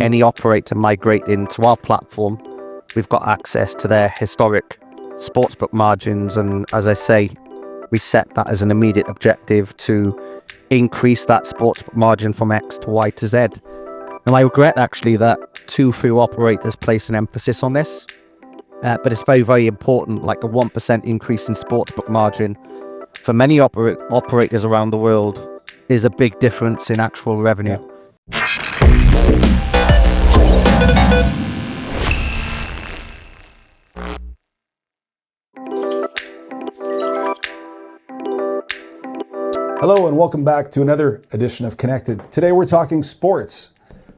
any operator migrate into our platform, we've got access to their historic sportsbook margins. And as I say, we set that as an immediate objective to increase that sportsbook margin from X to Y to Z. And I regret actually that too few operators place an emphasis on this. But it's very, very important. Like a 1% increase in sportsbook margin for many operators around the world is a big difference in actual revenue. Hello and welcome back to another edition of Connected. Today we're talking sports.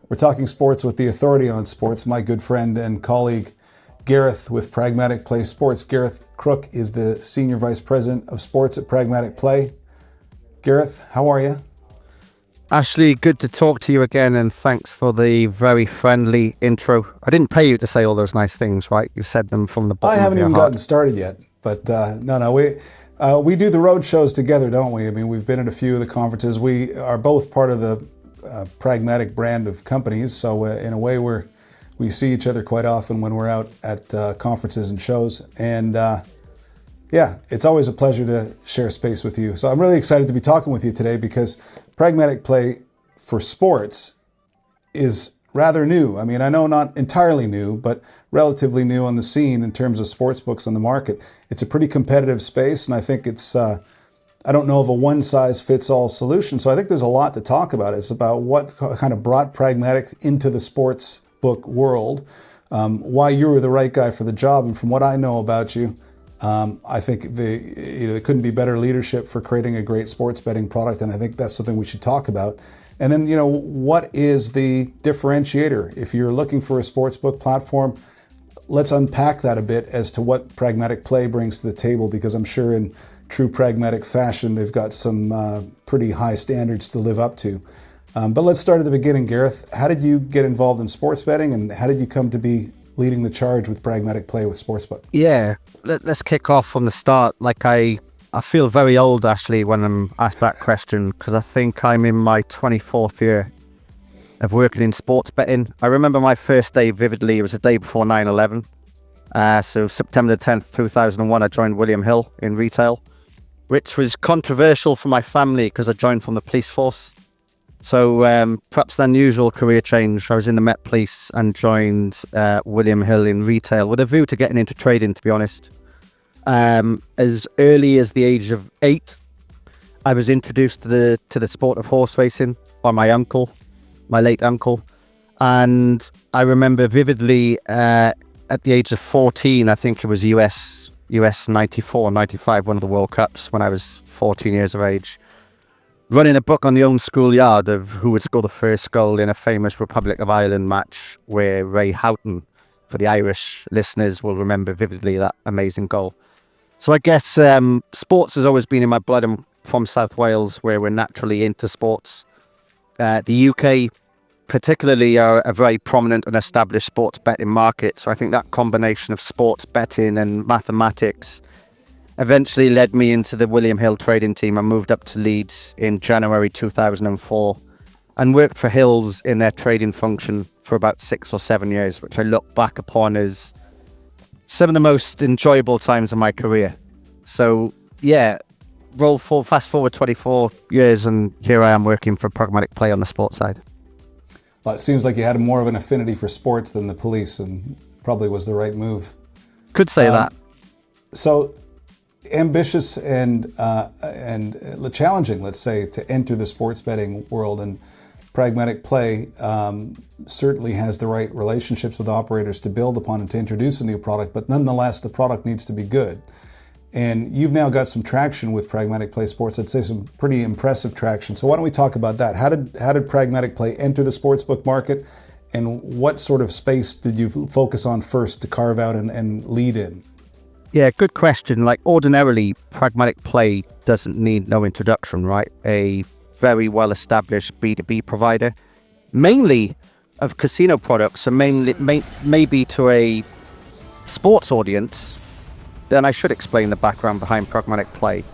We're talking sports with the authority on sports, my good friend and colleague Gareth with Pragmatic Play Sports. Gareth Crook is the Senior Vice President of Sports at Pragmatic Play. Gareth, how are you? Ashley, good to talk to you again, and thanks for the very friendly intro. I didn't pay you to say all those nice things, right? You said them from the bottom of your heart. I haven't even gotten started yet, but we do the road shows together, don't we? I mean, we've been at a few of the conferences. We are both part of the Pragmatic brand of companies, so in a way we see each other quite often when we're out at conferences and shows. And yeah, it's always a pleasure to share space with you. So I'm really excited to be talking with you today because Pragmatic Play for Sports is rather new. I mean, I know not entirely new, but relatively new on the scene in terms of sports books on the market. It's a pretty competitive space, and I think it's, I don't know of a one-size-fits-all solution, so I think there's a lot to talk about. It's about what kind of brought Pragmatic into the sports book world, why you were the right guy for the job, and from what I know about you, I think there couldn't be better leadership for creating a great sports betting product, and I think that's something we should talk about. And then, what is the differentiator? If you're looking for a sportsbook platform, let's unpack that a bit as to what Pragmatic Play brings to the table, because I'm sure in true pragmatic fashion, they've got some pretty high standards to live up to. But let's start at the beginning, Gareth. How did you get involved in sports betting, and how did you come to be leading the charge with Pragmatic Play with Sportsbook? Yeah, let's kick off from the start. Like I feel very old, actually, when I'm asked that question, because I think I'm in my 24th year of working in sports betting. I remember my first day vividly. It was the day before 9/11. So September the 10th, 2001, I joined William Hill in retail, which was controversial for my family because I joined from the police force. So perhaps an unusual career change. I was in the Met Police and joined William Hill in retail with a view to getting into trading, to be honest. As early as the age of 8, I was introduced to the sport of horse racing by my uncle, my late uncle. And I remember vividly at the age of 14, I think it was US 94, 95, one of the World Cups when I was 14 years of age, running a book on the own schoolyard of who would score the first goal in a famous Republic of Ireland match where Ray Houghton, for the Irish listeners, will remember vividly that amazing goal. So I guess sports has always been in my blood. I'm from South Wales, where we're naturally into sports. The UK particularly are a very prominent and established sports betting market. So I think that combination of sports betting and mathematics eventually led me into the William Hill trading team. I moved up to Leeds in January 2004 and worked for Hills in their trading function for about 6 or 7 years, which I look back upon as some of the most enjoyable times of my career. So yeah, fast forward 24 years and here I am working for Pragmatic Play on the sports side. Well, it seems like you had more of an affinity for sports than the police, and probably was the right move. Could say that. So ambitious and challenging, let's say, to enter the sports betting world, and Pragmatic Play certainly has the right relationships with operators to build upon and to introduce a new product, but nonetheless, the product needs to be good. And you've now got some traction with Pragmatic Play Sports. I'd say some pretty impressive traction. So why don't we talk about that? How did Pragmatic Play enter the sportsbook market, and what sort of space did you focus on first to carve out and lead in? Yeah, good question. Like ordinarily, Pragmatic Play doesn't need no introduction, right? A very well-established B2B provider, mainly of casino products, and maybe to a sports audience. Then I should explain the background behind Pragmatic Play.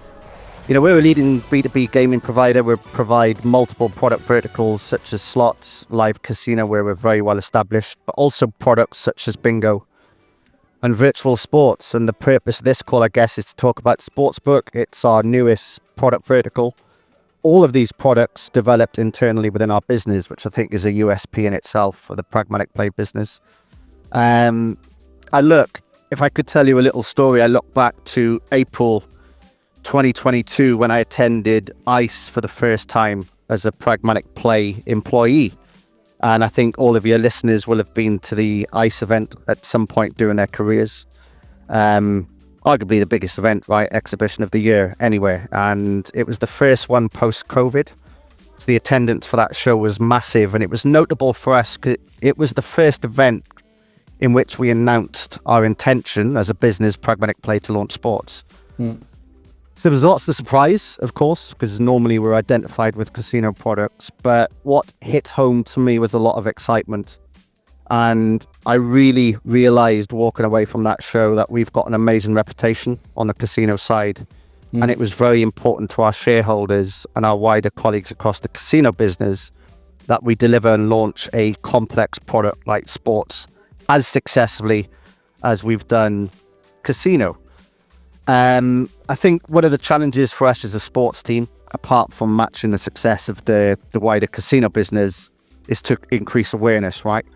We're a leading B2B gaming provider. We provide multiple product verticals such as slots, live casino, where we're very well established, but also products such as bingo and virtual sports. And the purpose of this call, I guess, is to talk about sportsbook. It's our newest product vertical. All of these products developed internally within our business, which I think is a USP in itself for the Pragmatic Play business. If I could tell you a little story, I look back to April 2022 when I attended ICE for the first time as a Pragmatic Play employee. And I think all of your listeners will have been to the ICE event at some point during their careers. Arguably the biggest event, right? Exhibition of the year anywhere. And it was the first one post-COVID. So the attendance for that show was massive. And it was notable for us because it was the first event in which we announced our intention as a business, Pragmatic Play, to launch sports. So there was lots of surprise, of course, because normally we're identified with casino products. But what hit home to me was a lot of excitement. And I really realized walking away from that show that we've got an amazing reputation on the casino side. And it was very important to our shareholders and our wider colleagues across the casino business that we deliver and launch a complex product like sports as successfully as we've done casino. I think one of the challenges for us as a sports team, apart from matching the success of the wider casino business, is to increase awareness, right?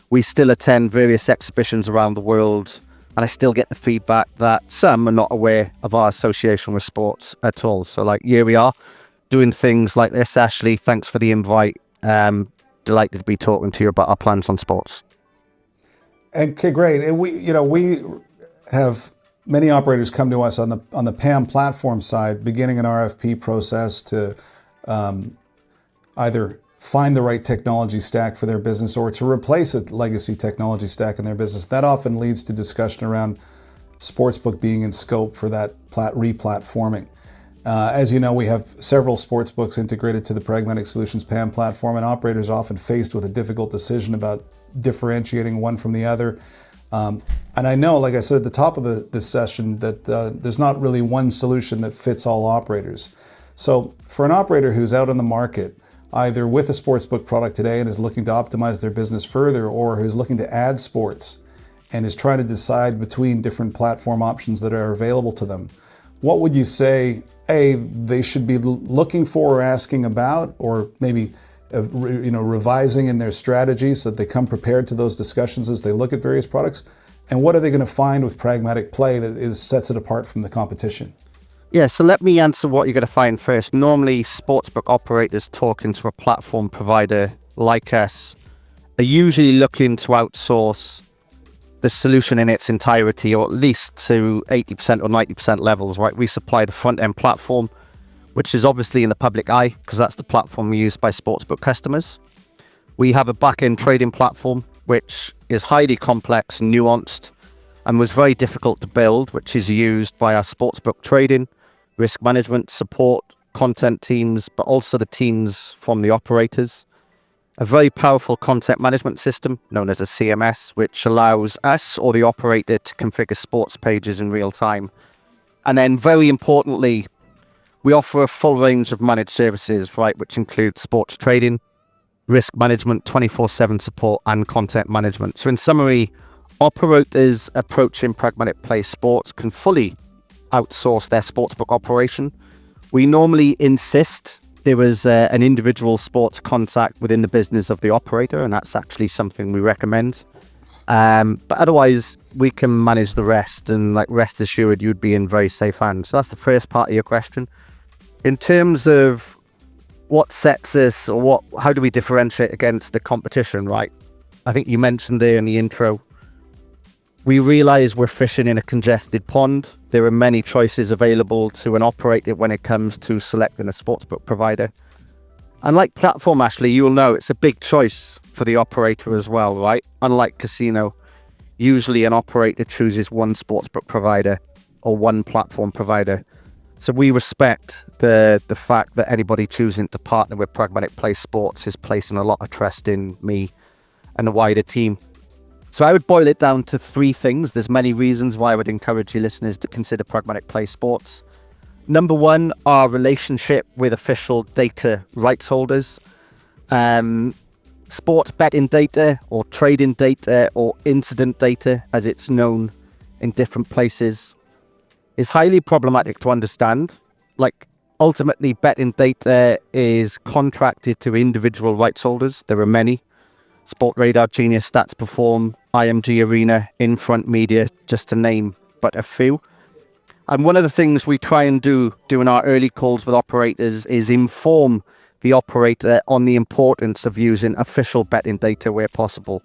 We still attend various exhibitions around the world, and I still get the feedback that some are not aware of our association with sports at all. So here we are doing things like this. Ashley, thanks for the invite. Delighted to be talking to you about our plans on sports. Okay, great. And we have many operators come to us on the PAM platform side, beginning an RFP process to either find the right technology stack for their business or to replace a legacy technology stack in their business. That often leads to discussion around sportsbook being in scope for that re-platforming. As you know, we have several sportsbooks integrated to the Pragmatic Solutions PAM platform, and operators are often faced with a difficult decision about differentiating one from the other. And I know, like I said at the top of this session, that there's not really one solution that fits all operators. So for an operator who's out on the market, either with a sportsbook product today and is looking to optimize their business further, or who's looking to add sports and is trying to decide between different platform options that are available to them, what would you say, they should be looking for or asking about, or maybe revising in their strategy so that they come prepared to those discussions as they look at various products? And what are they going to find with Pragmatic Play that sets it apart from the competition? Yeah, so let me answer what you're going to find first. Normally, sportsbook operators talking to a platform provider like us are usually looking to outsource the solution in its entirety, or at least to 80% or 90% levels, right? We supply the front-end platform, which is obviously in the public eye because that's the platform used by sportsbook customers. We have a back-end trading platform, which is highly complex and nuanced and was very difficult to build, which is used by our sportsbook trading, risk management, support, content teams, but also the teams from the operators. A very powerful content management system known as a CMS, which allows us or the operator to configure sports pages in real time. And then very importantly, we offer a full range of managed services, right, which include sports trading, risk management, 24/7 support, and content management. So in summary, operators approaching Pragmatic Play Sports can fully outsource their sportsbook operation. We normally insist there is an individual sports contact within the business of the operator, and that's actually something we recommend. But otherwise, we can manage the rest, and rest assured, you'd be in very safe hands. So that's the first part of your question. In terms of what sets us, or how do we differentiate against the competition, right? I think you mentioned there in the intro, we realize we're fishing in a congested pond. There are many choices available to an operator when it comes to selecting a sportsbook provider. And like platform, Ashley, you'll know it's a big choice for the operator as well, right? Unlike casino, usually an operator chooses one sportsbook provider or one platform provider. So we respect the fact that anybody choosing to partner with Pragmatic Play Sports is placing a lot of trust in me and the wider team. So I would boil it down to three things. There's many reasons why I would encourage your listeners to consider Pragmatic Play Sports. Number one, our relationship with official data rights holders. Sports betting data or trading data or incident data, as it's known in different places, is highly problematic to understand. Like, ultimately, betting data is contracted to individual rights holders. There are many. Sportradar, Genius, Stats Perform, IMG Arena, Infront Media, just to name but a few. And one of the things we try and do in our early calls with operators is inform the operator on the importance of using official betting data where possible.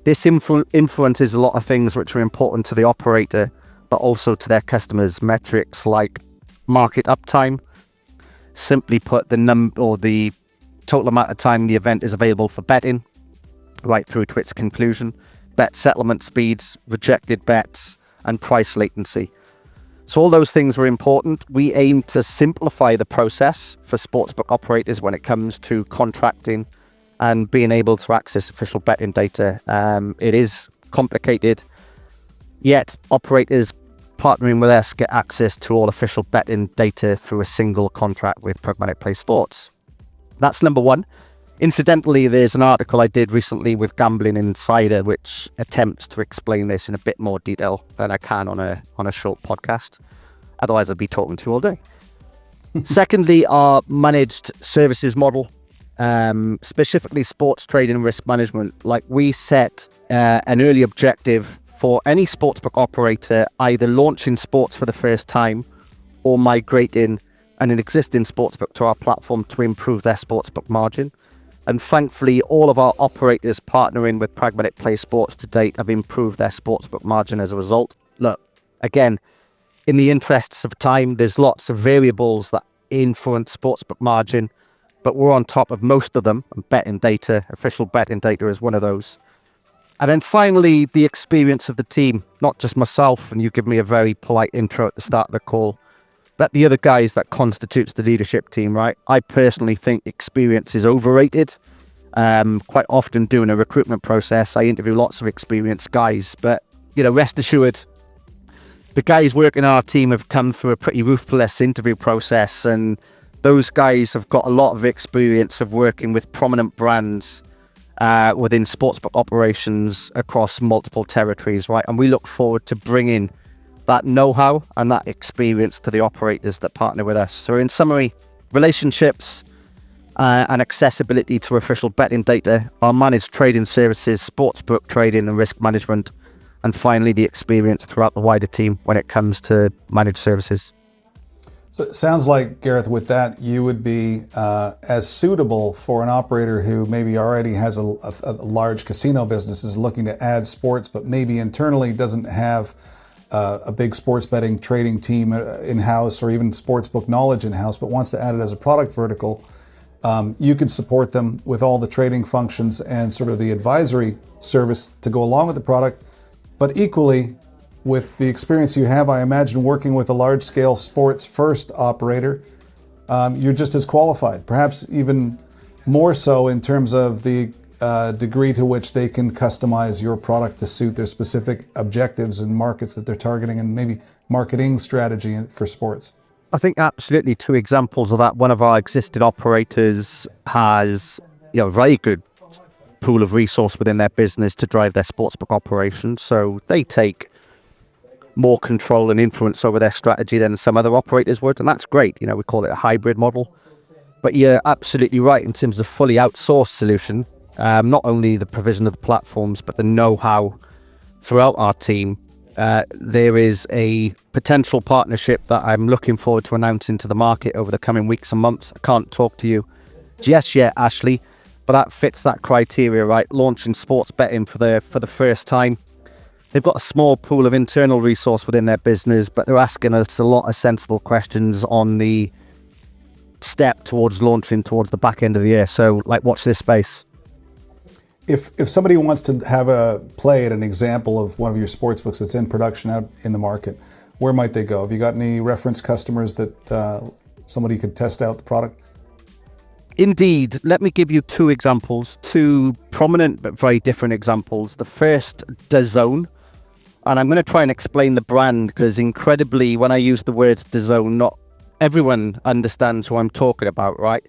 This influences a lot of things which are important to the operator, but also to their customers. Metrics like market uptime, simply put, the total amount of time the event is available for betting, right through to its conclusion, bet settlement speeds, rejected bets, and price latency. So all those things were important. We aim to simplify the process for sportsbook operators when it comes to contracting and being able to access official betting data. It is complicated, yet operators partnering with us get access to all official betting data through a single contract with Pragmatic Play Sports. That's number one. Incidentally, there's an article I did recently with Gambling Insider which attempts to explain this in a bit more detail than I can on a short podcast. Otherwise, I'd be talking to you all day. Secondly, our managed services model, specifically sports trading and risk management. Like, we set an early objective for any sportsbook operator either launching sports for the first time or migrating an existing sportsbook to our platform to improve their sportsbook margin. And thankfully, all of our operators partnering with Pragmatic Play Sports to date have improved their sportsbook margin as a result. Look, again, in the interests of time, there's lots of variables that influence sportsbook margin, but we're on top of most of them. And betting data, official betting data is one of those. And then finally, the experience of the team, not just myself, and you give me a very polite intro at the start of the call, but the other guys that constitutes the leadership team, right? I personally think experience is overrated. Quite often during a recruitment process, I interview lots of experienced guys, but, rest assured, the guys working in our team have come through a pretty ruthless interview process, and those guys have got a lot of experience of working with prominent brands within sportsbook operations across multiple territories, right? And we look forward to bringing that know-how and that experience to the operators that partner with us. So in summary, relationships and accessibility to official betting data, our managed trading services, sportsbook trading and risk management, and finally the experience throughout the wider team when it comes to managed services. So it sounds like, Gareth, with that, you would be as suitable for an operator who maybe already has a large casino business, is looking to add sports, but maybe internally doesn't have a big sports betting trading team in-house or even sportsbook knowledge in-house, but wants to add it as a product vertical. You can support them with all the trading functions and sort of the advisory service to go along with the product. But equally, with the experience you have, I imagine, working with a large-scale sports-first operator, you're just as qualified, perhaps even more so in terms of the degree to which they can customize your product to suit their specific objectives and markets that they're targeting, and maybe marketing strategy for sports. I think absolutely two examples of that. One of our existing operators has a very good pool of resource within their business to drive their sportsbook operations. So they take more control and influence over their strategy than some other operators would. And that's great. We call it a hybrid model. But you're absolutely right in terms of fully outsourced solution. Not only the provision of the platforms, but the know-how throughout our team. There is a potential partnership that I'm looking forward to announcing to the market over the coming weeks and months. I can't talk to you just yet, Ashley, but that fits that criteria, right? Launching sports betting for the first time. They've got a small pool of internal resource within their business, but they're asking us a lot of sensible questions on the step towards launching towards the back end of the year. So, watch this space. If somebody wants to have a play at an example of one of your sports books that's in production out in the market, where might they go? Have you got any reference customers that somebody could test out the product? Indeed. Let me give you two examples, two prominent but very different examples. The first, DAZN. And I'm going to try and explain the brand, because incredibly, when I use the word DAZN, not everyone understands who I'm talking about, right?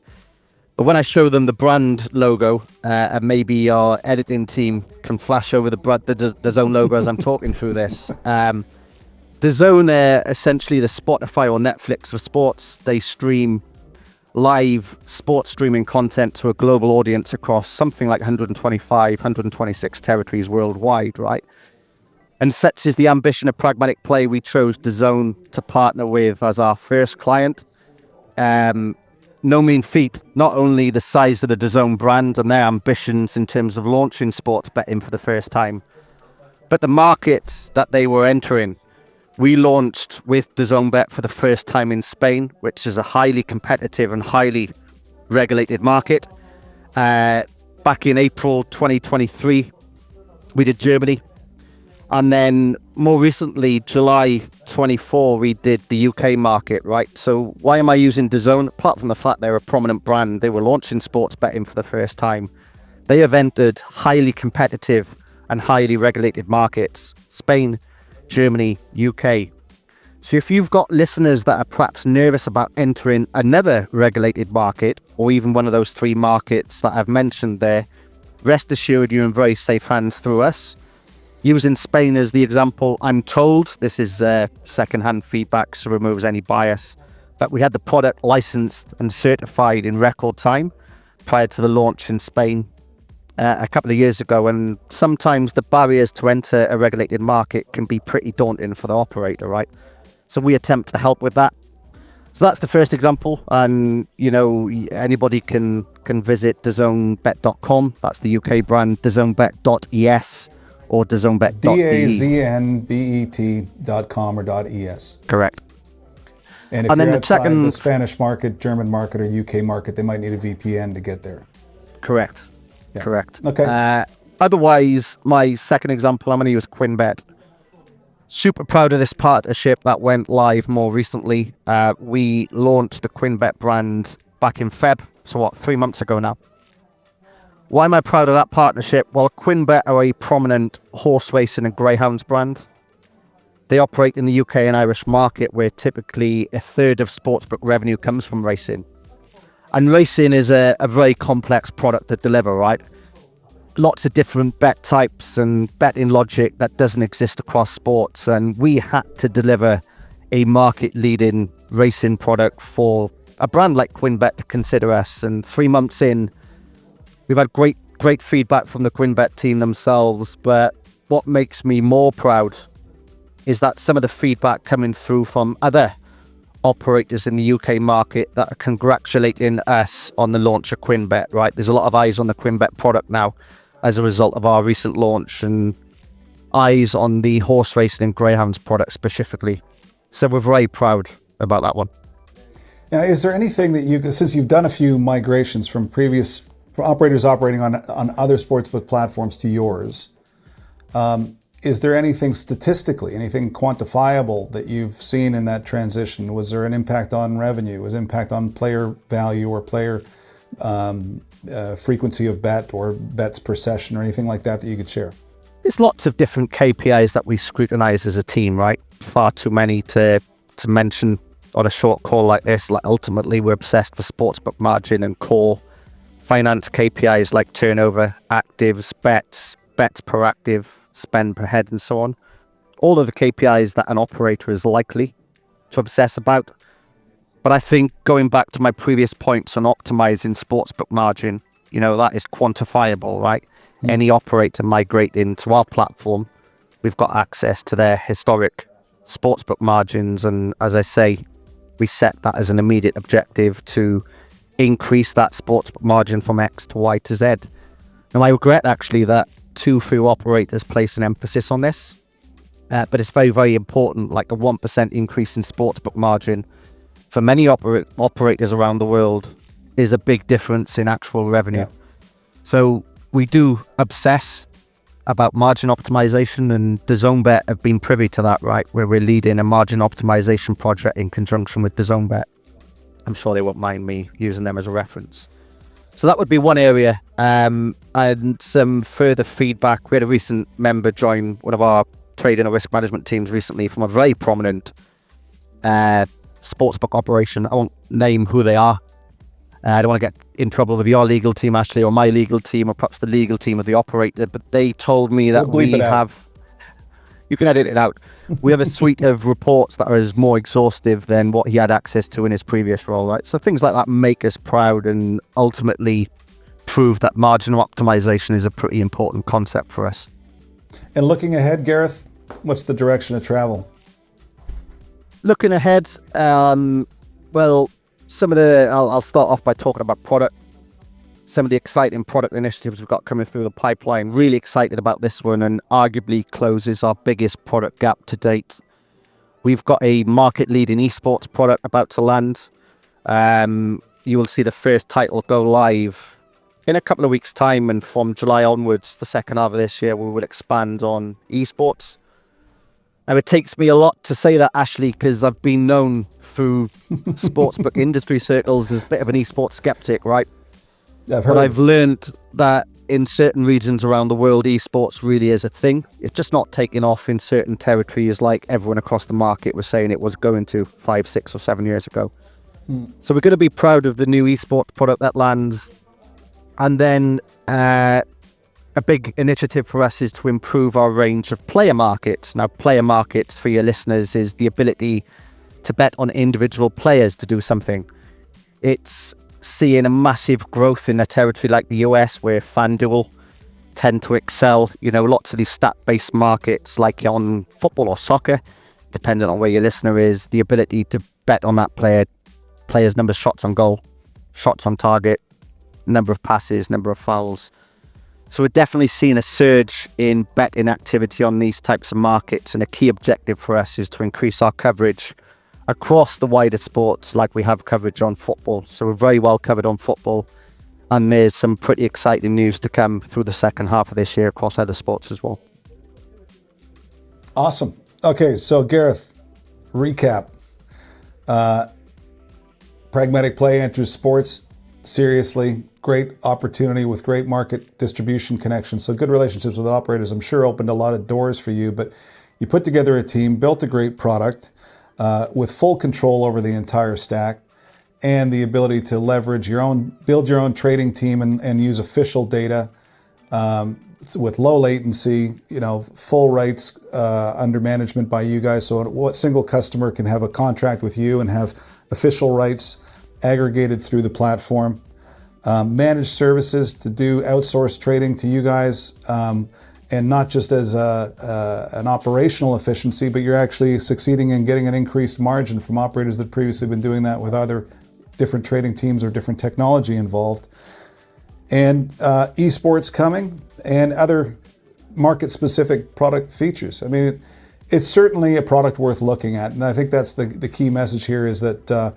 But when I show them the brand logo, and maybe our editing team can flash over the DAZN logo as I'm talking through this. DAZN are essentially the Spotify or Netflix for sports. They stream live sports streaming content to a global audience across something like 125, 126 territories worldwide, right? And such is the ambition of Pragmatic Play, we chose DAZN to partner with as our first client. No mean feat, not only the size of the DAZN brand and their ambitions in terms of launching sports betting for the first time, but the markets that they were entering. We launched with DAZN Bet for the first time in Spain, which is a highly competitive and highly regulated market. Back in April 2023, we did Germany. And then more recently, July 24, we did the UK market, right? So why am I using DAZN? Apart from the fact they're a prominent brand, they were launching sports betting for the first time. They have entered highly competitive and highly regulated markets, Spain, Germany, UK. So if you've got listeners that are perhaps nervous about entering another regulated market, or even one of those three markets that I've mentioned there, rest assured you're in very safe hands through us. Using Spain as the example, I'm told, this is second-hand feedback, so removes any bias, but we had the product licensed and certified in record time prior to the launch in Spain a couple of years ago, and sometimes the barriers to enter a regulated market can be pretty daunting for the operator, right? So we attempt to help with that. So that's the first example, and anybody can visit DAZNBet.com. That's the UK brand, DAZNBet.es or DAZNBet.de. DAZNBet.com or .es. Correct. And if you're outside the Spanish market, German market, or UK market, they might need a VPN to get there. Correct. Yeah. Correct. Okay. Otherwise, my second example, I'm going to use QuinnBet. Super proud of this partnership that went live more recently. We launched the QuinnBet brand back in Feb, so 3 months ago now. Why am I proud of that partnership? Well, QuinnBet are a prominent horse racing and greyhounds brand. They operate in the UK and Irish market, where typically a third of sportsbook revenue comes from racing. And racing is a very complex product to deliver, right? Lots of different bet types and betting logic that doesn't exist across sports. And we had to deliver a market-leading racing product for a brand like QuinnBet to consider us. And 3 months in, we've had great feedback from the QuinnBet team themselves. But what makes me more proud is that some of the feedback coming through from other operators in the UK market that are congratulating us on the launch of QuinnBet, right? There's a lot of eyes on the QuinnBet product now as a result of our recent launch, and eyes on the horse racing and greyhounds product specifically. So we're very proud about that one. Now, is there anything that since you've done a few migrations from previous operators operating on other sportsbook platforms to yours, is there anything statistically, anything quantifiable that you've seen in that transition? Was there an impact on revenue? Was impact on player value or player frequency of bet or bets per session or anything like that you could share? There's lots of different KPIs that we scrutinize as a team, right? Far too many to mention on a short call like this. Like, ultimately, we're obsessed with sportsbook margin and core finance KPIs like turnover, actives, bets per active, spend per head, and so on. All of the KPIs that an operator is likely to obsess about. But I think going back to my previous points on optimizing sportsbook margin, that is quantifiable, right? Any operator migrating to our platform, we've got access to their historic sportsbook margins. And as I say, we set that as an immediate objective to increase that sportsbook margin from X to Y to Z. Now, I regret actually that too few operators place an emphasis on this, but it's very, very important. Like a 1% increase in sportsbook margin for many operators around the world is a big difference in actual revenue. Yeah. So we do obsess about margin optimization, and DAZNBet have been privy to that, right? Where we're leading a margin optimization project in conjunction with DAZNBet. I'm sure they won't mind me using them as a reference. So that would be one area. And some further feedback. We had a recent member join one of our trading and risk management teams recently from a very prominent sportsbook operation. I won't name who they are. I don't want to get in trouble with your legal team, Ashley, or my legal team, or perhaps the legal team of the operator, but they told me that we have... You can edit it out. We have a suite of reports that are more exhaustive than what he had access to in his previous role, right? So things like that make us proud and ultimately prove that marginal optimization is a pretty important concept for us. And looking ahead, Gareth, what's the direction of travel? Looking ahead, well, I'll start off by talking about product. Some of the exciting product initiatives we've got coming through the pipeline. Really excited about this one, and arguably closes our biggest product gap to date. We've got a market-leading eSports product about to land. You will see the first title go live in a couple of weeks' time, and from July onwards, the second half of this year, we will expand on eSports. Now, it takes me a lot to say that, Ashley, because I've been known through sportsbook industry circles as a bit of an eSports skeptic, right? But I've learned that in certain regions around the world, eSports really is a thing. It's just not taking off in certain territories like everyone across the market was saying it was going to 5, 6 or 7 years ago. So we're going to be proud of the new eSports product that lands. And then a big initiative for us is to improve our range of player markets. Now, player markets, for your listeners, is the ability to bet on individual players to do something. It's seeing a massive growth in a territory like the US, where FanDuel tend to excel. You know, lots of these stat-based markets, like on football or soccer, depending on where your listener is, the ability to bet on that player's number of shots on goal, shots on target, number of passes, number of fouls. So we're definitely seeing a surge in betting activity on these types of markets, and a key objective for us is to increase our coverage across the wider sports like we have coverage on football. So we're very well covered on football, and there's some pretty exciting news to come through the second half of this year across other sports as well. Awesome. Okay, so Gareth, recap. Pragmatic Play enters sports seriously. Great opportunity with great market distribution connections. So good relationships with operators, I'm sure, opened a lot of doors for you, but you put together a team, built a great product, with full control over the entire stack, and the ability to leverage build your own trading team and use official data with low latency, full rights under management by you guys. So what single customer can have a contract with you and have official rights aggregated through the platform. Managed services to do outsourced trading to you guys. And not just as an operational efficiency, but you're actually succeeding in getting an increased margin from operators that previously been doing that with either different trading teams or different technology involved. And eSports coming, and other market-specific product features. I mean, it's certainly a product worth looking at, and I think that's the key message here is that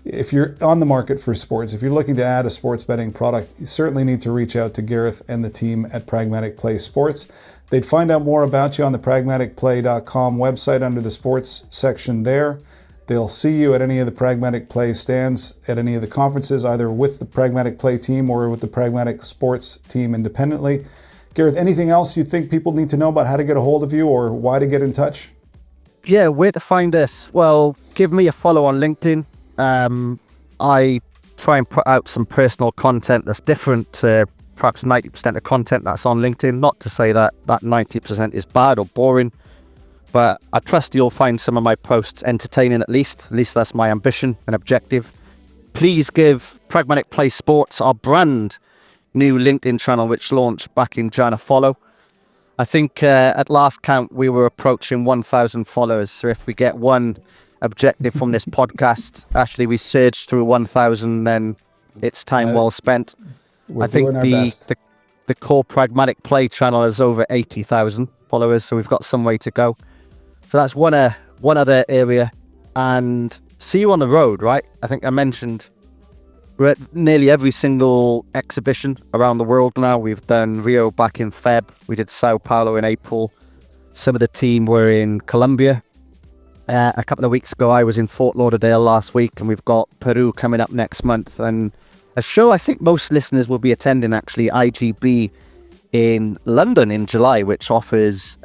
if you're on the market for sports, if you're looking to add a sports betting product, you certainly need to reach out to Gareth and the team at Pragmatic Play Sports. They'd find out more about you on the pragmaticplay.com website under the sports section there. They'll see you at any of the Pragmatic Play stands, at any of the conferences, either with the Pragmatic Play team or with the Pragmatic Sports team independently. Gareth, anything else you think people need to know about how to get a hold of you or why to get in touch? Yeah, where to find us? Well, give me a follow on LinkedIn. I try and put out some personal content that's different to perhaps 90% of content that's on LinkedIn. Not to say that 90% is bad or boring, but I trust you'll find some of my posts entertaining at least. At least that's my ambition and objective. Please give Pragmatic Play Sports, our brand new LinkedIn channel, which launched back in Jan, a follow. I think at last count, we were approaching 1,000 followers. So if we get one objective from this podcast, actually we surged through 1,000, then it's time well spent. I think the core Pragmatic Play channel is over 80,000 followers, so we've got some way to go. So that's one other area. And see you on the road, right? I think I mentioned we're at nearly every single exhibition around the world now. We've done Rio back in Feb. We did Sao Paulo in April. Some of the team were in Colombia. A couple of weeks ago, I was in Fort Lauderdale last week, and we've got Peru coming up next month. And a show I think most listeners will be attending, actually, IGB in London in July, which offers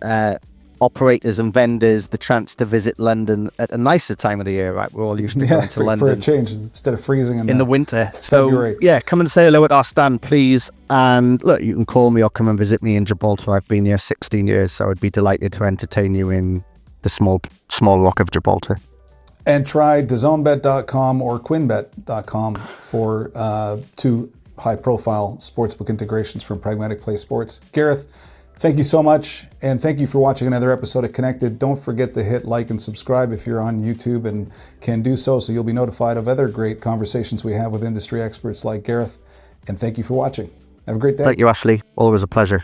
operators and vendors the chance to visit London at a nicer time of the year, right? We're all used to going to London for a change instead of freezing in the winter. February. So yeah, come and say hello at our stand, please. And look, you can call me or come and visit me in Gibraltar. I've been here 16 years, so I'd be delighted to entertain you in the small rock of Gibraltar. And try DAZNbet.com or QuinnBet.com for 2 high-profile sportsbook integrations from Pragmatic Play Sports. Gareth, thank you so much, and thank you for watching another episode of Connected. Don't forget to hit like and subscribe if you're on YouTube and can do so you'll be notified of other great conversations we have with industry experts like Gareth. And thank you for watching. Have a great day. Thank you, Ashley. Always a pleasure.